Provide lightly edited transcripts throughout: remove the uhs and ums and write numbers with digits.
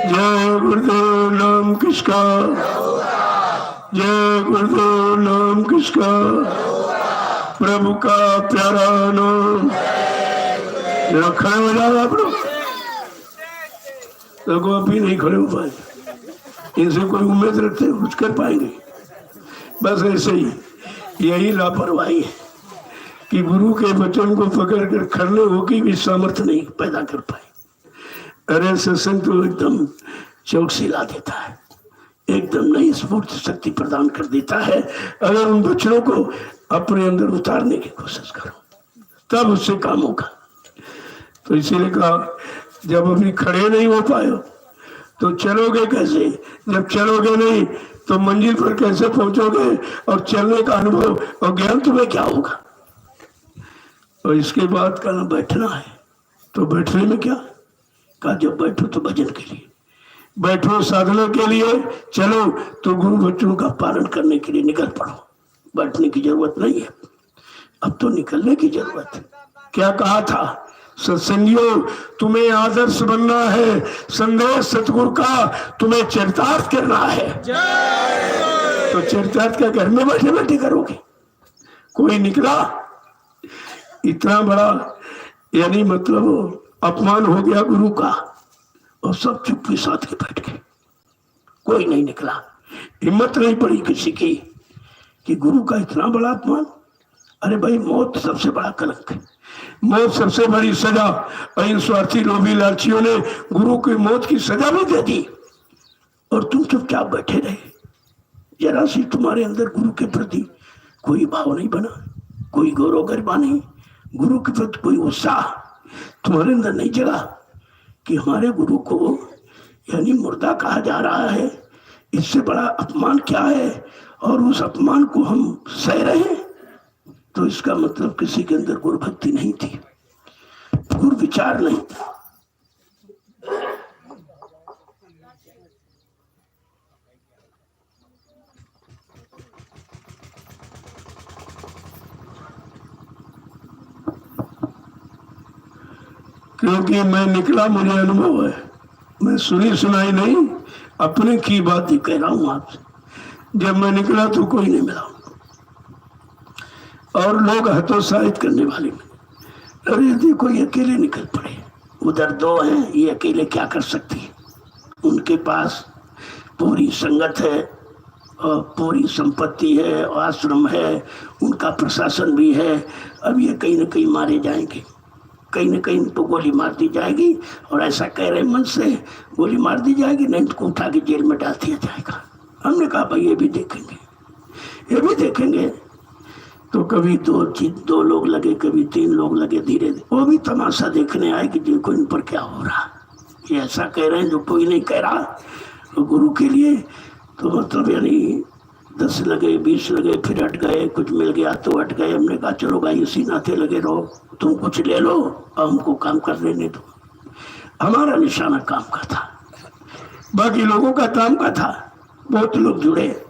जय गुरुदेव नाम किसका, जय गुरुदेव नाम किसका, प्रभु का प्यारा नाम। खड़े हो जाओ आप लोग, तो अभी नहीं खड़े हो पाए, इनसे कोई उम्मीद रखते कुछ कर पाएंगे? बस ऐसे ही, यही लापरवाही है कि गुरु के वचन को पकड़ कर खड़े होकर भी सामर्थ्य नहीं पैदा कर पाए। अरे सत्संग तो एकदम चौकसी ला देता है, एकदम नई स्फूर्ति शक्ति प्रदान कर देता है। अगर उन वचनों को अपने अंदर उतारने की कोशिश करो तब उससे काम होगा। तो इसीलिए कहा जब अभी खड़े नहीं हो पाए तो चलोगे कैसे? जब चलोगे नहीं तो मंजिल पर कैसे पहुंचोगे? और चलने का अनुभव और ज्ञान तुम्हें क्या होगा? और इसके बाद कहना बैठना है, तो बैठने में क्या कहा? जब बैठो तो भजन के लिए बैठो, साधना के लिए चलो तो गुरु बच्चों का पालन करने के लिए निकल पड़ो। बैठने की जरूरत नहीं है, अब तो निकलने की जरूरत है। क्या कहा था? सत्संगियों, तुम्हें आदर्श बनना है, संदेश सतगुरु का तुम्हें चरितार्थ करना है। तो चरितार्थ क्या घर में बैठे बैठे करोगे? कोई निकला इतना बड़ा, यानी मतलब अपमान हो गया गुरु का, और सब चुप्पी साथ के बैठ गए, कोई नहीं निकला। हिम्मत नहीं पड़ी किसी की कि गुरु का इतना बड़ा अपमान। अरे भाई, मौत सबसे बड़ा कलंक है, मौत सबसे बड़ी सजा। और इन स्वार्थी लोभी लालचियों ने गुरु की मौत की सजा भी दे दी और तुम चुपचाप बैठे रहे। जरा सी तुम्हारे अंदर गुरु के प्रति कोई भाव नहीं बना, कोई गौरव गरिमा नहीं, गुरु के प्रति कोई उत्साह तुम्हारे अंदर नहीं जगा कि हमारे गुरु को यानी मुर्दा कहा जा रहा है, इससे बड़ा अपमान क्या है, और उस अपमान को हम सह रहे हैं। तो इसका मतलब किसी के अंदर गुरु भक्ति नहीं थी, गुरु विचार नहीं था। क्योंकि मैं निकला, मुझे अनुभव है, मैं सुनी सुनाई नहीं, अपने की बात ही कह रहा हूं आपसे। जब मैं निकला तो कोई नहीं मिला और लोग हतोत्साहित करने वाले में, अरे देखो ये अकेले निकल पड़े, उधर दो हैं, ये अकेले क्या कर सकती है? उनके पास पूरी संगत है और पूरी संपत्ति है, आश्रम है, उनका प्रशासन भी है। अब ये कहीं न कहीं मारे जाएंगे, कहीं न कहीं तो गोली मार दी जाएगी, और ऐसा कह रहे मन से गोली मार दी जाएगी, नहीं तो उठा के जेल में डाल दिया जाएगा। हमने कहा भाई ये भी देखेंगे, ये भी देखेंगे। तो कभी दो लोग लगे, कभी 3 लोग लगे, धीरे धीरे वो भी तमाशा देखने आए कि देखो इन पर क्या हो रहा। ये ऐसा कह रहे हैं जो कोई नहीं कह रहा। तो गुरु के लिए तो मतलब यानी 10 लगे, 20 लगे, फिर हट गए, कुछ मिल गया तो हट गए। हमने कहा चलो भाई इसी नाते लगे रहो, तुम कुछ ले लो और हमको काम कर लेने दो। हमारा निशाना काम का था, बाकी लोगों का काम का था। बहुत लोग जुड़े,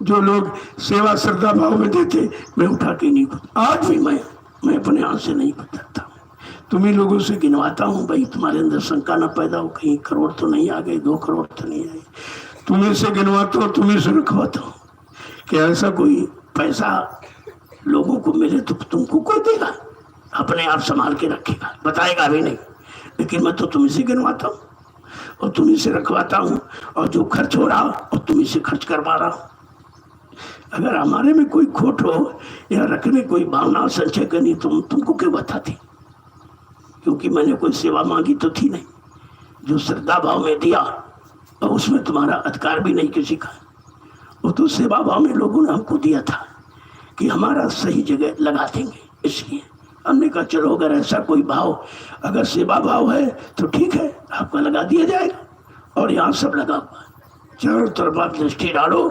जो लोग सेवा श्रद्धा भाव में देते, मैं उठा के नहीं, आज भी मैं अपने हाथ से नहीं बदलता। तुम्ही लोगों से गिनवाता हूँ भाई, तुम्हारे अंदर शंका न पैदा हो, कहीं करोड़ तो नहीं आ गए, 2 करोड़ तो नहीं आए। तुम्हें से गिनवाता हूँ, तुम्हें से रखवाता हूँ कि ऐसा कोई पैसा लोगों को मिले तो तुमको कोई देगा? अपने आप संभाल के रखेगा, बताएगा भी नहीं। लेकिन मैं तो तुम्हें से गिनवाता हूँ और तुम्हें से रखवाता हूँ, और जो खर्च हो रहा और तुम्हें से खर्च करवा रहा हूँ। अगर हमारे में कोई खोट हो या रखने कोई भावना संचय करनी, तुमको क्यों बताती? क्योंकि मैंने कोई सेवा मांगी तो थी नहीं, जो श्रद्धा भाव में दिया, और उसमें तुम्हारा अधिकार भी नहीं किसी का। वो तो सेवा भाव में लोगों ने हमको दिया था कि हमारा सही जगह लगा देंगे, इसलिए हमने कहा चलो अगर ऐसा कोई भाव, अगर सेवा भाव है तो ठीक है, आपका लगा दिया जाएगा। और यहाँ सब लगा हुआ, चारों तरफ आप दृष्टि डालो,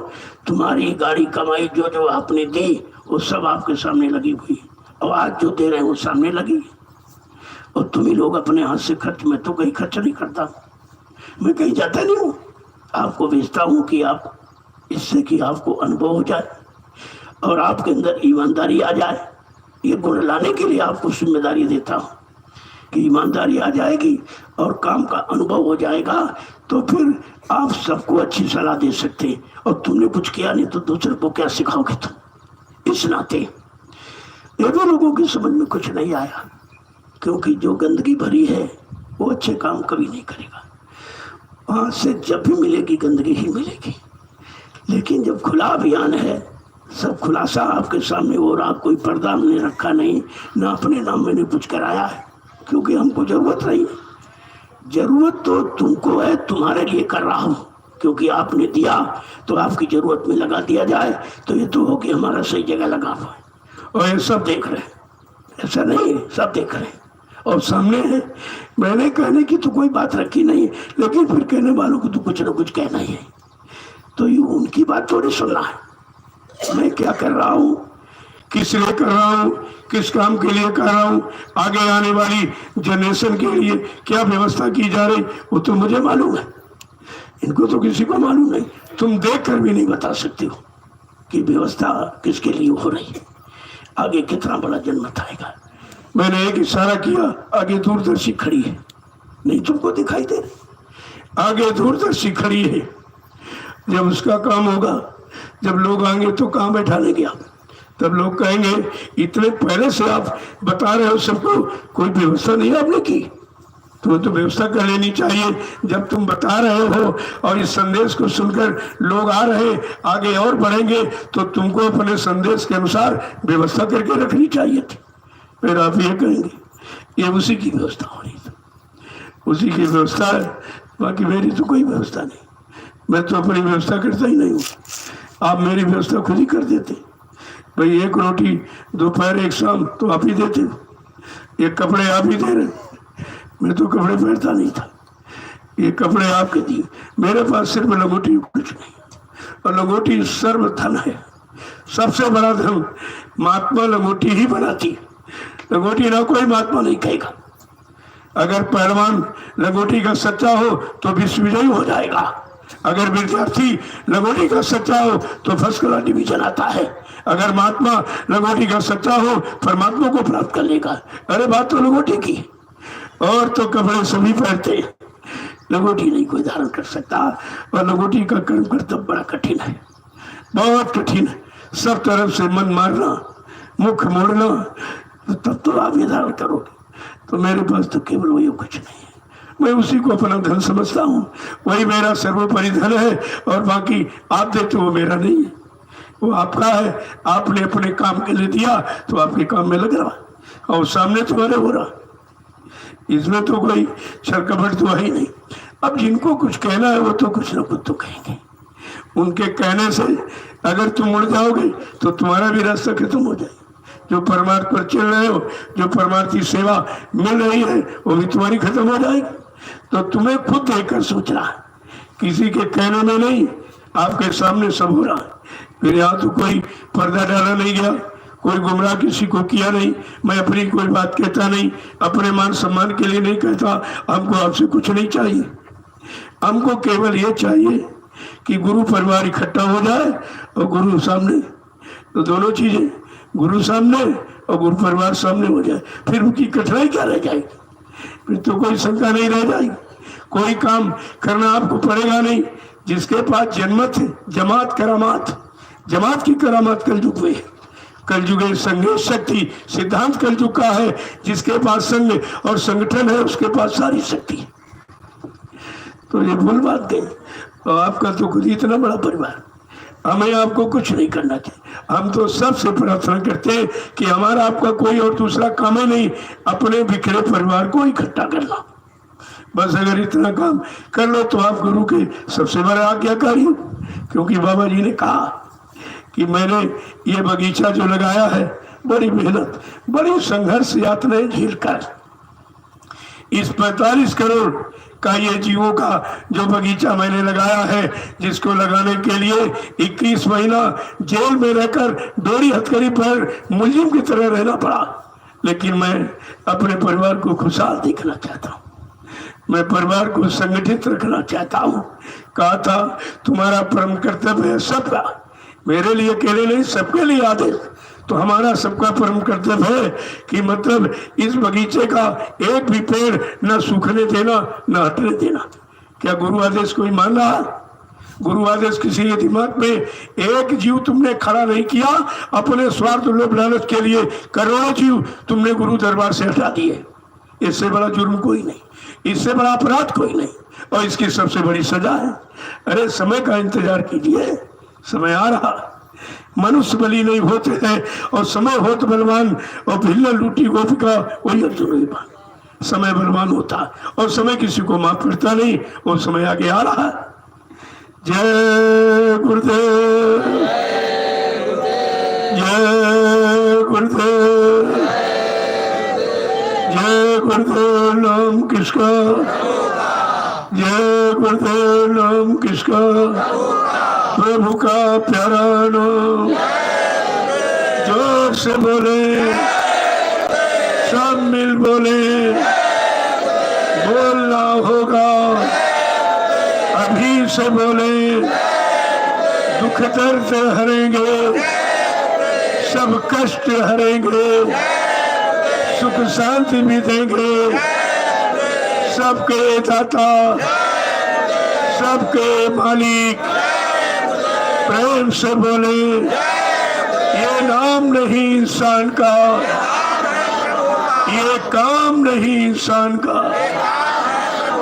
तुम्हारी गाड़ी कमाई जो जो आपने दी वो सब आपके सामने लगी हुई, और आज जो दे रहे हैं वो सामने लगी। और तुम ही लोग अपने हाथ से खर्च, मैं तो कहीं खर्च नहीं करता, मैं कहीं जाता नहीं हूँ, आपको भेजता हूँ कि आप इससे कि आपको अनुभव हो जाए और आपके अंदर ईमानदारी आ जाए। ये गुण लाने के लिए आपको जिम्मेदारी देता हूँ कि ईमानदारी आ जाएगी और काम का अनुभव हो जाएगा, तो फिर आप सबको अच्छी सलाह दे सकते हैं। और तुमने कुछ किया नहीं तो दूसरे को क्या सिखाओगे तुम? इस नाते ये भी लोगों की समझ में कुछ नहीं आया, क्योंकि जो गंदगी भरी है वो अच्छे काम कभी नहीं करेगा। वहां से जब भी मिलेगी गंदगी ही मिलेगी। लेकिन जब खुला अभियान है, सब खुलासा आपके सामने हो रहा, कोई पर्दा हमने रखा नहीं, ना अपने नाम मैंने कुछ कराया है, क्योंकि हमको जरूरत नहीं। जरूरत तो तुमको है, तुम्हारे लिए कर रहा हूं, क्योंकि आपने दिया तो आपकी जरूरत में लगा दिया जाए, तो ये तो हो कि हमारा सही जगह लगा हुआ है। और ये सब देख रहे हैं, ऐसा नहीं है, सब देख रहे हैं और सामने है। मैंने कहने की तो कोई बात रखी नहीं, लेकिन फिर कहने वालों को तो कुछ ना कुछ कहना ही है, तो ये उनकी बात थोड़ी सुनना है। मैं क्या कर रहा हूँ, किस लिए कर रहा हूँ, किस काम के लिए कर रहा हूँ, आगे आने वाली जनरेशन के लिए क्या व्यवस्था की जा रही, वो तो मुझे मालूम है, इनको तो किसी को मालूम नहीं। तुम देख कर भी नहीं बता सकते हो कि व्यवस्था किसके लिए हो रही है, आगे कितना बड़ा जनमत आएगा। मैंने एक इशारा किया, आगे दूरदर्शी खड़ी है, नहीं तुमको दिखाई दे रही, आगे दूरदर्शी खड़ी है। जब उसका काम होगा, जब लोग आएंगे तो कहाँ बैठा लेंगे आप? तब लोग कहेंगे इतने पहले से आप बता रहे हो सबको, कोई व्यवस्था नहीं आपने की, तुम्हें तो व्यवस्था कर लेनी चाहिए। जब तुम बता रहे हो और इस संदेश को सुनकर लोग आ रहे, आगे और बढ़ेंगे, तो तुमको अपने संदेश के अनुसार व्यवस्था करके रखनी चाहिए थी। फिर आप ये कहेंगे ये उसी की व्यवस्था हो रही थी, उसी की व्यवस्था है, बाकी मेरी तो कोई व्यवस्था नहीं, मैं तो अपनी व्यवस्था करता ही नहीं हूँ। आप मेरी व्यवस्था खुद ही कर देते भाई, एक रोटी दोपहर एक शाम तो आप ही देते, एक कपड़े आप ही दे रहे, मैं तो कपड़े पहनता नहीं था, ये कपड़े आपके दिए। मेरे पास सिर्फ लंगोटी कुछ नहीं, और लंगोटी सर्व धन है, सबसे बड़ा धन महात्मा लंगोटी ही बनाती, लंगोटी ना कोई महात्मा नहीं कहेगा। अगर पहलवान लंगोटी का सच्चा हो तो विश्व विजयी हो जाएगा, अगर विद्यार्थी लंगोटी का सच्चा हो तो फर्स्ट क्लास डिवीजन आता है, अगर महात्मा लंगोटी का सच्चा हो परमात्मा को प्राप्त कर लेगा। अरे बात तो लंगोटी की, और तो कपड़े सभी पहनते, लंगोटी नहीं कोई धारण कर सकता। और लंगोटी का कर्म कर्तव्य बड़ा कठिन है, बहुत कठिन है, सब तरफ से मन मारना, मुख मोड़ना, तब तो आप ये धारण करोगे। तो मेरे पास तो केवल वही कुछ नहीं है, मैं उसी को अपना धन समझता हूँ, वही मेरा सर्वोपरि धन है, और बाकी आप देते हो मेरा नहीं है, वो आपका है, आपने अपने काम के लिए दिया तो आपके काम में लग रहा, और सामने तुम्हारे हो रहा, इसमें तो कोई छरकपट तो है ही नहीं। अब जिनको कुछ कहना है वो तो कुछ ना कुछ तो कहेंगे, उनके कहने से अगर तुम उड़ जाओगे तो तुम्हारा भी रास्ता खत्म हो जाए। जो परमार्थ पर चल रहे हो, जो परमार्थ की सेवा मिल रही है, वो भी तुम्हारी खत्म हो जाएगी। तो तुम्हें खुद देखकर सोचना, किसी के कहने में नहीं, आपके सामने सब हो रहा है। फिर यहाँ तो कोई पर्दा डाला नहीं गया, कोई गुमराह किसी को किया नहीं, मैं अपनी कोई बात कहता नहीं, अपने मान सम्मान के लिए नहीं कहता। हमको आपसे कुछ नहीं चाहिए, हमको केवल ये चाहिए कि गुरु परिवार इकट्ठा हो जाए और गुरु सामने, तो दोनों चीजें, गुरु सामने और गुरु परिवार सामने हो जाए, फिर उनकी कठिनाई क्या रह जाएगी, फिर तो कोई शंका नहीं रह जाएगी, कोई काम करना आपको पड़ेगा नहीं। जिसके पास जन्मत है, जमात करामात, जमात की करामात कलयुग में है, कलयुगे संघ शक्ति सिद्धांत कलयुग का है। जिसके पास संघ और संगठन है उसके पास सारी शक्ति है। तो ये भूल बात गई, और आपका तो खुद इतना बड़ा परिवार, हमें आपको कुछ नहीं करना चाहिए। हम तो सबसे प्रार्थना करते हैं कि हमारा आपका कोई और दूसरा काम ही नहीं, अपने बिखरे परिवार को इकट्ठा करना, बस अगर इतना काम कर लो तो आप गुरु के सबसे बड़ा आज्ञाकारी हो। क्योंकि बाबा जी ने कहा कि मैंने ये बगीचा जो लगाया है, बड़ी मेहनत, बड़ी संघर्ष यातनाएं झेलकर, इस 45 करोड़ का ये जीवों का जो बगीचा मैंने लगाया है, जिसको लगाने के लिए 21 महीना जेल में रहकर डोरी हथकड़ी पर मुलजिम की तरह रहना पड़ा। लेकिन मैं अपने परिवार को खुशहाल देखना चाहता हूँ, मैं परिवार को संगठित रखना चाहता हूँ। कहा था तुम्हारा परम कर्तव्य है सबका, मेरे लिए अकेले नहीं, सबके लिए आदेश, तो हमारा सबका परम कर्तव्य है कि मतलब इस बगीचे का एक भी पेड़ न सूखने देना न हटने देना। क्या गुरु आदेश कोई मान रहा? गुरु आदेश किसी के दिमाग में एक जीव तुमने खड़ा नहीं किया अपने स्वार्थ लोभ लालच के लिए, करोड़ों जीव तुमने गुरु दरबार से हटा दिए। इससे बड़ा जुर्म कोई नहीं, इससे बड़ा अपराध कोई नहीं, और इसकी सबसे बड़ी सजा है। अरे समय का इंतजार कीजिए, समय आ रहा। मनुष्य बली नहीं होते हैं और समय होत बलवान, और भिल्ला लूटी गोपिका वही अर्जुन। समय बलवान होता और समय किसी को माफ करता नहीं, और समय आगे आ रहा है। जय गुरुदेव, जय गुरुदेव, जय गुरुदेव। नाम किसका? जय गुरुदेव। नाम किसका? प्रभु का प्यारा नाम। जोर से बोले, सब मिल बोले, बोलना होगा अभी से बोले। दुख दर्द हरेंगे, सब कष्ट हरेंगे, सुख शांति भी देंगे। सबके दाता, सबके मालिक, प्रेम से बोले। ये नाम नहीं इंसान का, ये काम नहीं इंसान का,